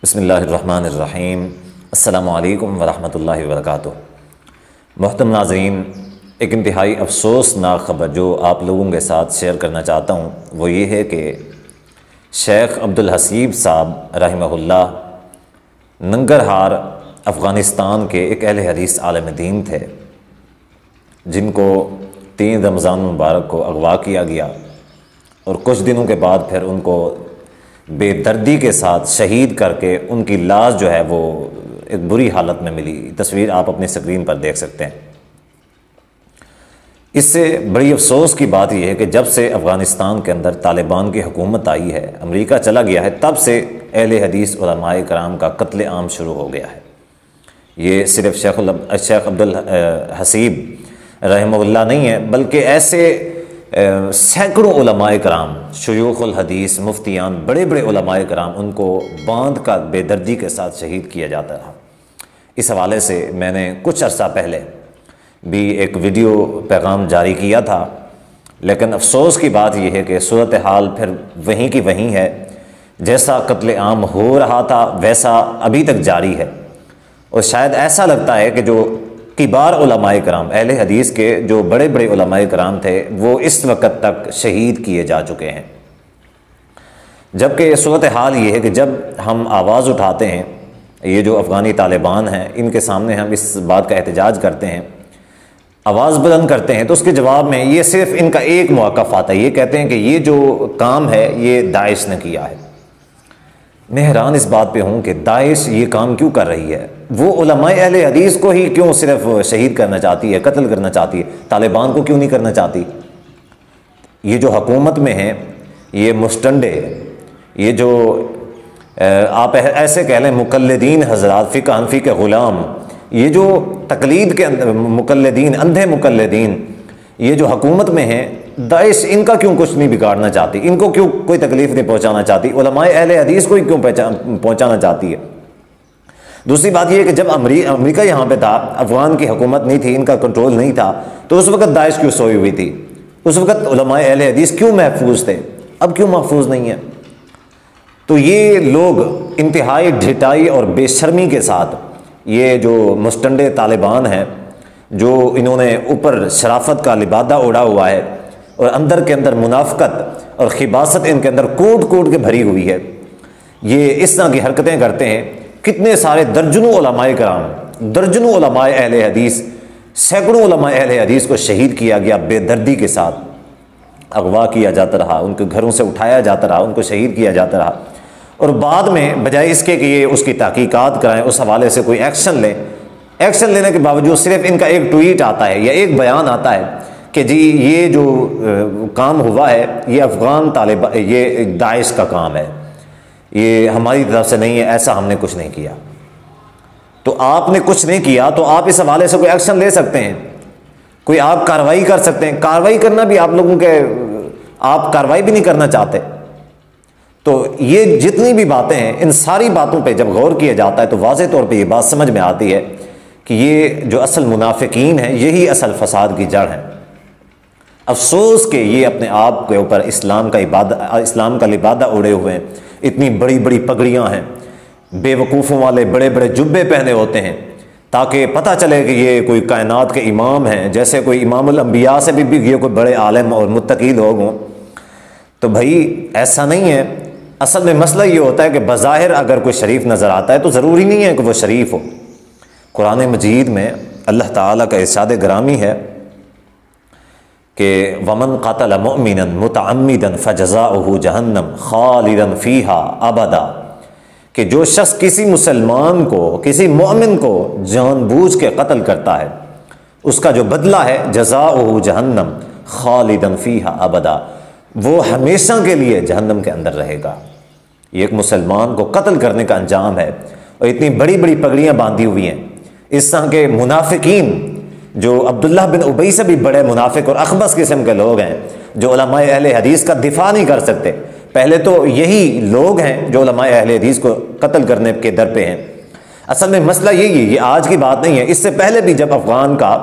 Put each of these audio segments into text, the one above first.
بسم اللہ الرحمن الرحیم۔ السلام علیکم ورحمۃ اللہ وبرکاتہ۔ محترم ناظرین، ایک انتہائی افسوسناک خبر جو آپ لوگوں کے ساتھ شیئر کرنا چاہتا ہوں وہ یہ ہے کہ شیخ عبدالحسیب صاحب رحمہ اللہ ننگرہار افغانستان کے ایک اہل حدیث عالم دین تھے، جن کو 3 رمضان مبارک کو اغوا کیا گیا اور کچھ دنوں کے بعد پھر ان کو بے دردی کے ساتھ شہید کر کے ان کی لاش جو ہے وہ ایک بری حالت میں ملی۔ تصویر آپ اپنی اسکرین پر دیکھ سکتے ہیں۔ اس سے بڑی افسوس کی بات یہ ہے کہ جب سے افغانستان کے اندر طالبان کی حکومت آئی ہے، امریکہ چلا گیا ہے، تب سے اہل حدیث علماء کرام کا قتل عام شروع ہو گیا ہے۔ یہ صرف شیخ عبدالحسیب رحمہ اللہ نہیں ہے، بلکہ ایسے سینکڑوں علماء کرام، شیوخ الحدیث، مفتیان، بڑے بڑے علماء کرام، ان کو باندھ کر بے دردی کے ساتھ شہید کیا جاتا رہا۔ اس حوالے سے میں نے کچھ عرصہ پہلے بھی ایک ویڈیو پیغام جاری کیا تھا، لیکن افسوس کی بات یہ ہے کہ صورتحال پھر وہیں کی وہیں ہے۔ جیسا قتل عام ہو رہا تھا ویسا ابھی تک جاری ہے، اور شاید ایسا لگتا ہے کہ جو کبار علماء کرام، اہل حدیث کے جو بڑے بڑے علماء کرام تھے، وہ اس وقت تک شہید کیے جا چکے ہیں۔ جبکہ صورتحال یہ ہے کہ جب ہم آواز اٹھاتے ہیں، یہ جو افغانی طالبان ہیں، ان کے سامنے ہم اس بات کا احتجاج کرتے ہیں، آواز بلند کرتے ہیں، تو اس کے جواب میں یہ صرف ان کا ایک موقف آتا ہے، یہ کہتے ہیں کہ یہ جو کام ہے یہ داعش نے کیا ہے۔ میں حیران اس بات پہ ہوں کہ داعش یہ کام کیوں کر رہی ہے؟ وہ علماء اہل حدیث کو ہی کیوں صرف شہید کرنا چاہتی ہے، قتل کرنا چاہتی ہے؟ طالبان کو کیوں نہیں کرنا چاہتی؟ یہ جو حکومت میں ہیں، یہ مشٹنڈے، یہ جو آپ ایسے کہہ لیں مقلدین حضرات، فقہ حنفی کے غلام، یہ جو تقلید کے اندر مقلدین، اندھے مقلدین، یہ جو حکومت میں ہیں، داعش ان کا کیوں کچھ نہیں بگاڑنا چاہتی؟ ان کو کیوں کوئی تکلیف نہیں پہنچانا چاہتی؟ علماء اہل حدیث کو ہی کیوں پہنچانا چاہتی ہے؟ دوسری بات یہ ہے کہ جب امریکہ یہاں پہ تھا، افغان کی حکومت نہیں تھی، ان کا کنٹرول نہیں تھا، تو اس وقت داعش کیوں سوئی ہوئی تھی؟ اس وقت علماء اہل حدیث کیوں محفوظ تھے؟ اب کیوں محفوظ نہیں ہیں؟ تو یہ لوگ انتہائی ڈھٹائی اور بے شرمی کے ساتھ، یہ جو مستنڈے طالبان ہیں، جو انہوں نے اوپر شرافت کا لبادہ اوڑھا ہوا ہے اور اندر کے اندر منافقت اور خباثت ان کے اندر کوٹ کوٹ کے بھری ہوئی ہے، یہ اس طرح کی حرکتیں کرتے ہیں۔ کتنے سارے درجنوں علماء کرام، درجنوں علماء اہل حدیث، سینکڑوں علماء اہل حدیث کو شہید کیا گیا، بے دردی کے ساتھ اغوا کیا جاتا رہا، ان کے گھروں سے اٹھایا جاتا رہا، ان کو شہید کیا جاتا رہا، اور بعد میں بجائے اس کے کہ یہ اس کی تحقیقات کرائیں، اس حوالے سے کوئی ایکشن لیں، ایکشن لینے کے باوجود صرف ان کا ایک ٹویٹ آتا ہے یا ایک بیان آتا ہے کہ جی یہ جو کام ہوا ہے یہ افغان طالبان، یہ داعش کا کام ہے، یہ ہماری طرف سے نہیں ہے، ایسا ہم نے کچھ نہیں کیا۔ تو آپ نے کچھ نہیں کیا تو آپ اس حوالے سے کوئی ایکشن لے سکتے ہیں، کوئی آپ کارروائی کر سکتے ہیں۔ کارروائی کرنا بھی آپ لوگوں کے، آپ کارروائی بھی نہیں کرنا چاہتے۔ تو یہ جتنی بھی باتیں ہیں، ان ساری باتوں پہ جب غور کیا جاتا ہے تو واضح طور پہ یہ بات سمجھ میں آتی ہے کہ یہ جو اصل منافقین ہیں، یہی اصل فساد کی جڑ ہیں۔ افسوس کہ یہ اپنے آپ کے اوپر اسلام کا لبادہ اوڑھے ہوئے ہیں، اتنی بڑی بڑی پگڑیاں ہیں، بے وقوفوں والے بڑے بڑے جبے پہنے ہوتے ہیں تاکہ پتہ چلے کہ یہ کوئی کائنات کے امام ہیں، جیسے کوئی امام الانبیاء سے بھی یہ کوئی بڑے عالم اور متقی لوگ ہوں۔ تو بھائی ایسا نہیں ہے۔ اصل میں مسئلہ یہ ہوتا ہے کہ بظاہر اگر کوئی شریف نظر آتا ہے تو ضروری نہیں ہے کہ وہ شریف ہو۔ قرآن مجید میں اللہ تعالیٰ کا ارشاد گرامی ہے کہ وَمَنْ قَتَلَ مُؤْمِنًا مُتَعَمِّدًا فَجَزَاؤُهُ جَهَنَّمْ خَالِدًا فِيهَا أَبَدًا، کہ جو شخص کسی مسلمان کو، کسی مومن کو جان بوجھ کے قتل کرتا ہے، اس کا جو بدلہ ہے جزاؤه جہنم خالدًا فِيهَا أَبَدًا، وہ ہمیشہ کے لیے جہنم کے اندر رہے گا۔ یہ ایک مسلمان کو قتل کرنے کا انجام ہے، اور اتنی بڑی بڑی پگڑیاں باندھی ہوئی ہیں۔ اس طرح کے منافقین جو عبداللہ بن ابی سے بھی بڑے منافق اور اخبث قسم کے لوگ ہیں، جو علماء اہل حدیث کا دفاع نہیں کر سکتے، پہلے تو یہی لوگ ہیں جو علماء اہل حدیث کو قتل کرنے کے در پہ ہیں۔ اصل میں مسئلہ یہی ہے، یہ آج کی بات نہیں ہے، اس سے پہلے بھی جب افغان کا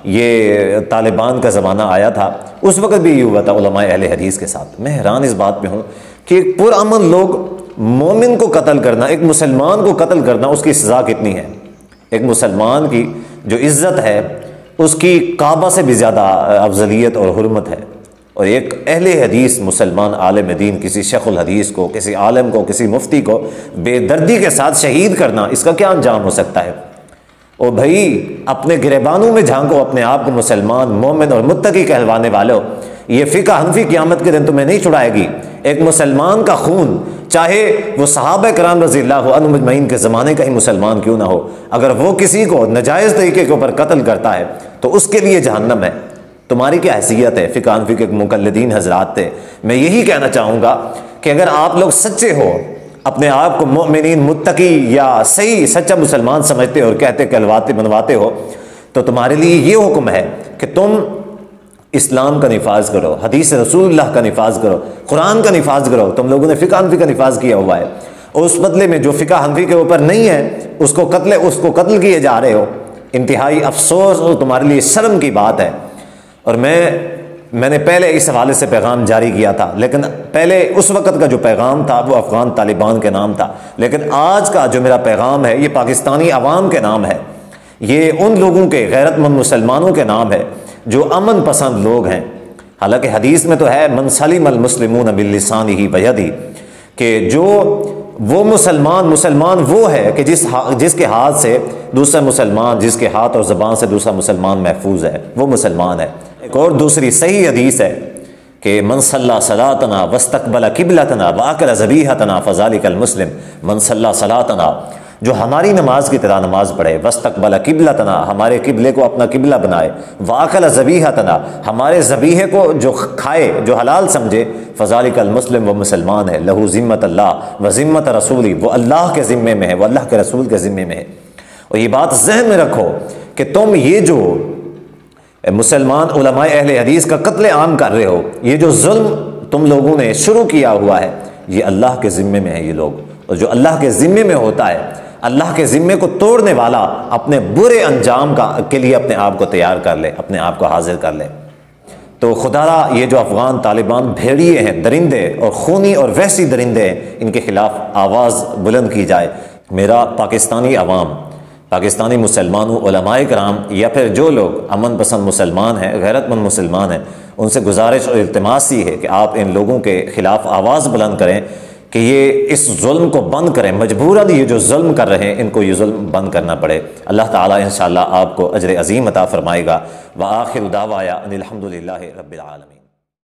یہ طالبان کا زمانہ آیا تھا، اس وقت بھی یہ ہوا تھا علماء اہل حدیث کے ساتھ۔ میں حیران اس بات پہ ہوں کہ پرامن لوگ مومن کو قتل کرنا، ایک مسلمان کو قتل کرنا، اس کی سزا کتنی ہے؟ ایک مسلمان کی جو عزت ہے اس کی کعبہ سے بھی زیادہ افضلیت اور حرمت ہے، اور ایک اہل حدیث مسلمان عالم دین کسی شیخ الحدیث کو، کسی عالم کو، کسی مفتی کو بے دردی کے ساتھ شہید کرنا، اس کا کیا انجام ہو سکتا ہے؟ او بھائی اپنے گریبانوں میں جھانکو اپنے آپ کو مسلمان، مومن اور متقی کہلوانے والوں، یہ فقہ حنفی قیامت کے دن تمہیں نہیں چھڑائے گی۔ ایک مسلمان کا خون، چاہے وہ صحابہ کرام رضی اللہ عنہم اجمعین کے زمانے کا ہی مسلمان کیوں نہ ہو، اگر وہ کسی کو ناجائز طریقے کے اوپر قتل کرتا ہے تو اس کے لیے جہنم ہے۔ تمہاری کیا حیثیت ہے؟ فقہ حنفی کے مقلدین حضرات تھے۔ میں یہی کہنا چاہوں گا کہ اگر آپ لوگ سچے ہو، اپنے آپ کو مؤمنین، متقی یا صحیح سچا مسلمان سمجھتے اور کہتے کہلواتے منواتے ہو، تو تمہارے لیے یہ حکم ہے کہ تم اسلام کا نفاذ کرو، حدیث رسول اللہ کا نفاذ کرو، قرآن کا نفاذ کرو۔ تم لوگوں نے فقہ حنفی کا نفاذ کیا ہوا ہے، اور اس بدلے میں جو فقہ حنفی کے اوپر نہیں ہے اس کو قتل کیے جا رہے ہو۔ انتہائی افسوس اور تمہارے لیے شرم کی بات ہے۔ اور میں نے پہلے اس حوالے سے پیغام جاری کیا تھا، لیکن پہلے اس وقت کا جو پیغام تھا وہ افغان طالبان کے نام تھا، لیکن آج کا جو میرا پیغام ہے یہ پاکستانی عوام کے نام ہے، یہ ان لوگوں کے غیرت مند مسلمانوں کے نام ہے جو امن پسند لوگ ہیں۔ حالانکہ حدیث میں تو ہے من سلم المسلمون بلسانہ ویدہ، کہ جو وہ مسلمان وہ ہے کہ جس کے ہاتھ سے دوسرا مسلمان، جس کے ہاتھ اور زبان سے دوسرا مسلمان محفوظ ہے، وہ مسلمان ہے۔ ایک اور دوسری صحیح حدیث ہے کہ من صلی صلاتنا واستقبل قبلتنا واکل ذبیحتنا فذلک المسلم، من صلی صلاتنا، جو ہماری نماز کی طرح نماز پڑھے، واستقبل قبلتنا، ہمارے قبلے کو اپنا قبلہ بنائے، واکل ذبیحتنا، ہمارے ذبیحے کو جو کھائے، جو حلال سمجھے، فذلک المسلم، وہ مسلمان ہے، لہو ذمۃ اللہ و ذمۃ رسولی، وہ اللہ کے ذمے میں ہے، وہ اللہ کے رسول کے ذمے میں ہے۔ اور یہ بات ذہن میں رکھو کہ تم یہ جو مسلمان علماء اہل حدیث کا قتل عام کر رہے ہو، یہ جو ظلم تم لوگوں نے شروع کیا ہوا ہے، یہ اللہ کے ذمے میں ہے یہ لوگ، اور جو اللہ کے ذمے میں ہوتا ہے، اللہ کے ذمے کو توڑنے والا اپنے برے انجام کے لیے اپنے آپ کو تیار کر لے، اپنے آپ کو حاضر کر لے۔ تو خدا را یہ جو افغان طالبان بھیڑیے ہیں، درندے اور خونی اور وحشی درندے ہیں، ان کے خلاف آواز بلند کی جائے۔ میرا پاکستانی عوام، پاکستانی مسلمانوں، علماء کرام، یا پھر جو لوگ امن پسند مسلمان ہیں، غیرت مند مسلمان ہیں، ان سے گزارش اور التماس یہ ہے کہ آپ ان لوگوں کے خلاف آواز بلند کریں کہ یہ اس ظلم کو بند کریں، مجبوراً یہ جو ظلم کر رہے ہیں ان کو یہ ظلم بند کرنا پڑے۔ اللہ تعالیٰ انشاءاللہ آپ کو اجر عظیم عطا فرمائے گا۔ وآخر دعوایا ان الحمد للہ رب العالمین۔